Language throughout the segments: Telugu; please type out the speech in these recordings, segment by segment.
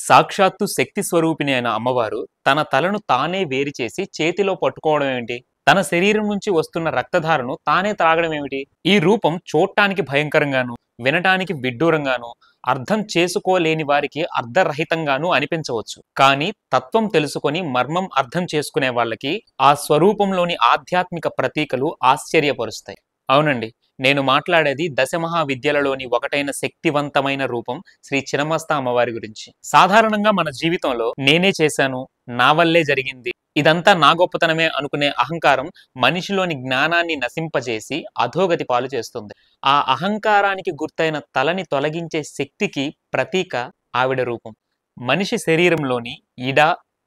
సాక్షాత్తు శక్తి స్వరూపిణి అయిన అమ్మవారు తన తలను తానే వేరు చేసి చేతిలో పట్టుకోవడం ఏమిటి? తన శరీరం నుంచి వస్తున్న రక్తధారను తానే త్రాగడం ఏమిటి? ఈ రూపం చూడటానికి భయంకరంగాను, వినటానికి విడ్డూరంగాను, అర్థం చేసుకోలేని వారికి అర్ధరహితంగాను అనిపించవచ్చు. కానీ తత్వం తెలుసుకొని మర్మం అర్థం చేసుకునే వాళ్ళకి ఆ స్వరూపంలోని ఆధ్యాత్మిక ప్రతీకలు ఆశ్చర్యపరుస్తాయి. అవునండి, నేను మాట్లాడేది దశమహావిద్యలలోని ఒకటైన శక్తివంతమైన రూపం శ్రీ చినమస్త అమ్మవారి గురించి. సాధారణంగా మన జీవితంలో నేనే చేశాను, నా వల్లే జరిగింది, ఇదంతా నా గొప్పతనమే అనుకునే అహంకారం మనిషిలోని జ్ఞానాన్ని నశింపజేసి అధోగతి పాలు చేస్తుంది. ఆ అహంకారానికి గుర్తైన తలని తొలగించే శక్తికి ప్రతీక ఆవిడ రూపం. మనిషి శరీరంలోని ఇడ,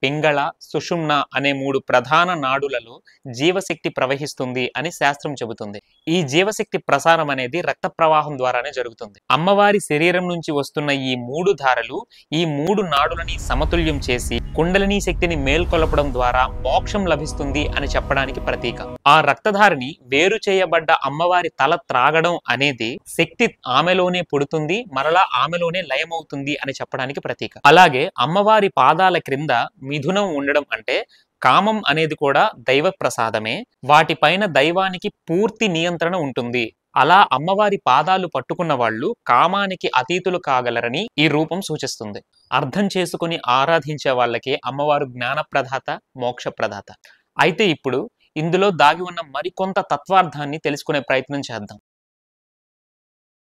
పింగళ, సుషుమ్న అనే 3 ప్రధాన నాడులలో జీవశక్తి ప్రవహిస్తుంది అని శాస్త్రం చెబుతుంది. ఈ జీవశక్తి ప్రసారం అనేది రక్త ప్రవాహం ద్వారానే జరుగుతుంది. అమ్మవారి శరీరం నుంచి వస్తున్న ఈ 3 ధారలు ఈ 3 నాడులని సమతుల్యం చేసి కుండలిని శక్తిని మేల్కొలపడం ద్వారా మోక్షం లభిస్తుంది అని చెప్పడానికి ప్రతీక. ఆ రక్తధారిని వేరు చేయబడ్డ అమ్మవారి తల త్రాగడం అనేది శక్తి ఆమెలోనే పుడుతుంది, మరలా ఆమెలోనే లయమవుతుంది అని చెప్పడానికి ప్రతీక. అలాగే అమ్మవారి పాదాల క్రింద మిథునం ఉండడం అంటే కామం అనేది కూడా దైవ ప్రసాదమే. వాటిపైన దైవానికి పూర్తి నియంత్రణ ఉంటుంది. అలా అమ్మవారి పాదాలు పట్టుకున్న వాళ్ళు కామానికి అతీతులు కాగలరని ఈ రూపం సూచిస్తుంది. అర్థం చేసుకుని ఆరాధించే వాళ్ళకి అమ్మవారు జ్ఞానప్రదాత, మోక్షప్రదాత. అయితే ఇప్పుడు ఇందులో దాగి ఉన్న మరికొంత తత్వార్థాన్ని తెలుసుకునే ప్రయత్నం చేద్దాం.